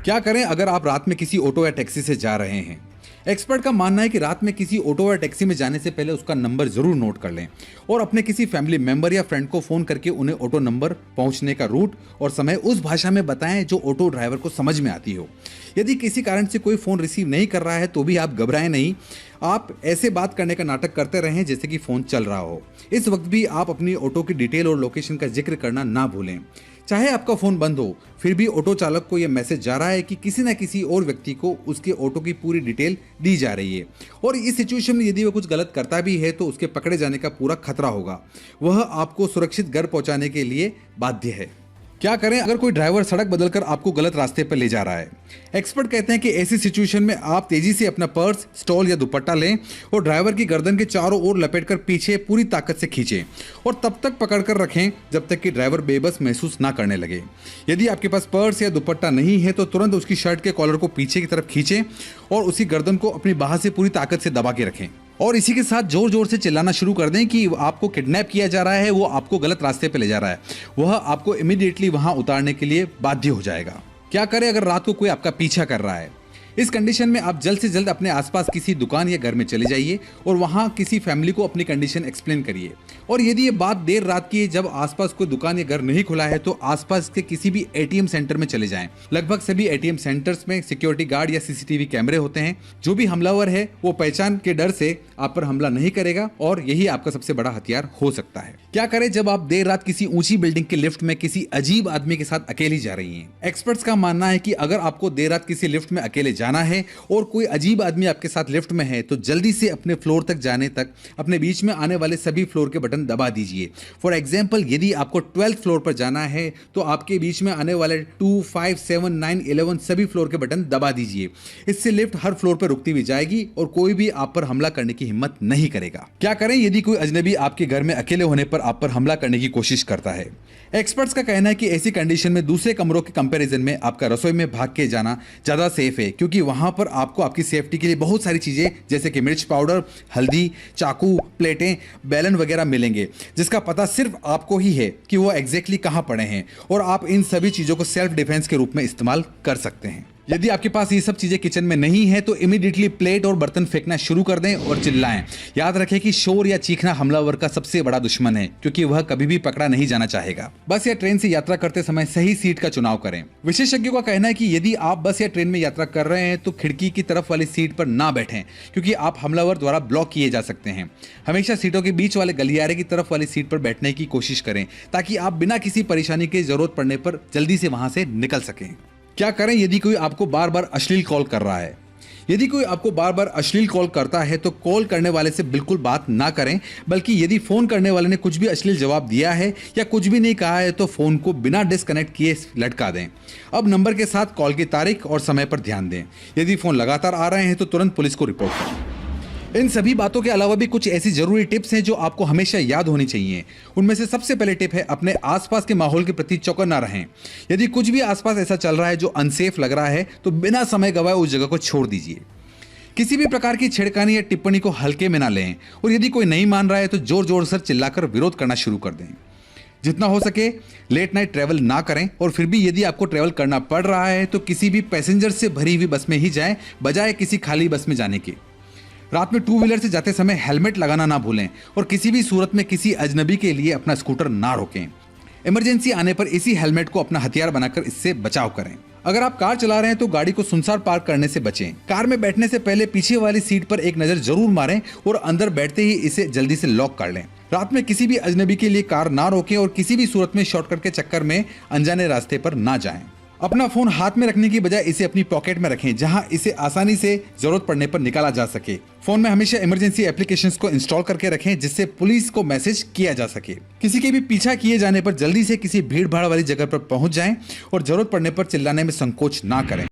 क्या करें अगर आप रात में किसी ऑटो या टैक्सी से जा रहे हैं? एक्सपर्ट का मानना है कि रात में किसी ऑटो या टैक्सी में जाने से पहले उसका नंबर जरूर नोट कर लें और अपने किसी फैमिली मेंबर या फ्रेंड को फोन करके उन्हें ऑटो नंबर, पहुंचने का रूट और समय उस भाषा में बताएं जो ऑटो ड्राइवर को समझ में आती हो। यदि किसी कारण से कोई फोन रिसीव नहीं कर रहा है तो भी आप घबराएं नहीं। आप ऐसे बात करने का नाटक करते रहें जैसे कि फोन चल रहा हो। इस वक्त भी आप अपनी ऑटो की डिटेल और लोकेशन का जिक्र करना ना भूलें। चाहे आपका फोन बंद हो, फिर भी ऑटो चालक को यह मैसेज जा रहा है कि किसी न किसी और व्यक्ति को उसके ऑटो की पूरी डिटेल दी जा रही है और इस सिचुएशन में यदि वह कुछ गलत करता भी है तो उसके पकड़े जाने का पूरा खतरा होगा। वह आपको सुरक्षित घर पहुंचाने के लिए बाध्य है। क्या करें अगर कोई ड्राइवर सड़क बदलकर आपको गलत रास्ते पर ले जा रहा है? एक्सपर्ट कहते हैं कि ऐसी सिचुएशन में आप तेजी से अपना पर्स, स्टॉल या दुपट्टा लें और ड्राइवर की गर्दन के चारों ओर लपेटकर पीछे पूरी ताकत से खींचें और तब तक पकड़कर रखें जब तक कि ड्राइवर बेबस महसूस ना करने लगे। यदि आपके पास पर्स या दुपट्टा नहीं है तो तुरंत उसकी शर्ट के कॉलर को पीछे की तरफ खींचें और उसकी गर्दन को अपनी बाह से पूरी ताकत से दबा के रखें और इसी के साथ जोर जोर से चिल्लाना शुरू कर दें कि आपको किडनैप किया जा रहा है, वो आपको गलत रास्ते पे ले जा रहा है। वह आपको इमीडिएटली वहां उतारने के लिए बाध्य हो जाएगा। क्या करें अगर रात को कोई आपका पीछा कर रहा है? इस कंडीशन में आप जल्द से जल्द अपने आसपास किसी दुकान या घर में चले जाइए और वहां किसी फैमिली को अपनी कंडीशन एक्सप्लेन करिए। और यदि ये बात देर रात की है, जब आसपास कोई दुकान या घर नहीं खुला है, तो आसपास के किसी भी एटीएम सेंटर में चले जाएं। लगभग सभी एटीएम सेंटर्स में सिक्योरिटी गार्ड या सीसीटीवी कैमरे होते हैं। जो भी हमलावर है वो पहचान के डर से आप पर हमला नहीं करेगा और यही आपका सबसे बड़ा हथियार हो सकता है। क्या करें जब आप देर रात किसी ऊंची बिल्डिंग के लिफ्ट में किसी अजीब आदमी के साथ अकेली जा रही हैं? एक्सपर्ट्स का मानना है कि अगर आपको देर रात किसी लिफ्ट में अकेले जाना है और कोई अजीब आदमी आपके साथ लिफ्ट में है तो जल्दी से अपने फ्लोर तक जाने तक अपने बीच में आने वाले सभी फ्लोर के बटन दबा दीजिए। फॉर एग्जांपल, यदि आपको 12th फ्लोर पर जाना है तो आपके बीच में आने वाले 2, 5, 7, 9, 11 सभी फ्लोर के बटन दबा दीजिए। इससे लिफ्ट हर फ्लोर पर रुकती भी जाएगी और कोई भी आप पर हमला करने की हिम्मत नहीं करेगा। क्या करें यदि कोई अजनबी आपके घर में अकेले होने पर आप पर हमला करने की कोशिश करता है? एक्सपर्ट्स का कहना है कि ऐसी कंडीशन में दूसरे कमरों के कंपैरिजन में आपका रसोई में भाग के जाना ज्यादा सेफ है, क्योंकि वहां पर आपको आपकी सेफ्टी के लिए बहुत सारी चीजें जैसे कि मिर्च पाउडर, हल्दी, चाकू, प्लेटें, बैलन वगैरह मिलेंगे, जिसका पता सिर्फ आपको ही है कि वो एग्जैक्टली कहां पड़े हैं और आप इन सभी चीजों को सेल्फ डिफेंस के रूप में इस्तेमाल कर सकते हैं। यदि आपके पास ये सब चीजें किचन में नहीं है तो इमीडिएटली प्लेट और बर्तन फेंकना शुरू कर दें और चिल्लाएं। याद रखें कि शोर या चीखना हमलावर का सबसे बड़ा दुश्मन है, क्योंकि वह कभी भी पकड़ा नहीं जाना चाहेगा। बस या ट्रेन से यात्रा करते समय सही सीट का चुनाव करें। विशेषज्ञों का कहना है कि यदि आप बस या ट्रेन में यात्रा कर रहे हैं तो खिड़की की तरफ वाली सीट पर ना बैठें, क्योंकि आप हमलावर द्वारा ब्लॉक किए जा सकते हैं। हमेशा सीटों के बीच वाले गलियारे की तरफ वाली सीट पर बैठने की कोशिश करें ताकि आप बिना किसी परेशानी की जरूरत पड़ने पर जल्दी से वहां से निकल सकें। क्या करें यदि कोई आपको बार बार अश्लील कॉल कर रहा है? यदि कोई आपको बार बार अश्लील कॉल करता है तो कॉल करने वाले से बिल्कुल बात ना करें, बल्कि यदि फोन करने वाले ने कुछ भी अश्लील जवाब दिया है या कुछ भी नहीं कहा है तो फोन को बिना डिस्कनेक्ट किए लटका दें। अब नंबर के साथ कॉल की तारीख और समय पर ध्यान दें। यदि फोन लगातार आ रहे हैं तो तुरंत पुलिस को रिपोर्ट करें। इन सभी बातों के अलावा भी कुछ ऐसी जरूरी टिप्स हैं जो आपको हमेशा याद होनी चाहिए। उनमें से सबसे पहले टिप है, अपने आसपास के माहौल के प्रति चौकन्ना रहें। यदि कुछ भी आसपास ऐसा चल रहा है जो अनसेफ लग रहा है तो बिना समय गवाए उस जगह को छोड़ दीजिए। किसी भी प्रकार की छेड़खानी या टिप्पणी को हल्के में ना लें और यदि कोई नहीं मान रहा है तो जोर जोर से चिल्लाकर विरोध करना शुरू कर दें। जितना हो सके लेट नाइट ट्रैवल ना करें और फिर भी यदि आपको ट्रैवल करना पड़ रहा है तो किसी भी पैसेंजर से भरी हुई बस में ही जाएं, बजाय किसी खाली बस में जाने के। रात में 2 व्हीलर से जाते समय हेलमेट लगाना ना भूलें और किसी भी सूरत में किसी अजनबी के लिए अपना स्कूटर ना रोकें। इमरजेंसी आने पर इसी हेलमेट को अपना हथियार बनाकर इससे बचाव करें। अगर आप कार चला रहे हैं तो गाड़ी को सुनसान पार्क करने से बचें। कार में बैठने से पहले पीछे वाली सीट पर एक नजर जरूर मारें और अंदर बैठते ही इसे जल्दी से लॉक कर लें। रात में किसी भी अजनबी के लिए कार ना रोकें और किसी भी सूरत में शॉर्टकट के चक्कर में अनजाने रास्ते पर ना जाएं। अपना फोन हाथ में रखने की बजाय इसे अपनी पॉकेट में रखें, जहां इसे आसानी से जरूरत पड़ने पर निकाला जा सके। फोन में हमेशा इमरजेंसी एप्लीकेशंस को इंस्टॉल करके रखें जिससे पुलिस को मैसेज किया जा सके। किसी के भी पीछा किए जाने पर जल्दी से किसी भीड़ भाड़ वाली जगह पर पहुंच जाएं और जरूरत पड़ने पर चिल्लाने में संकोच ना करें।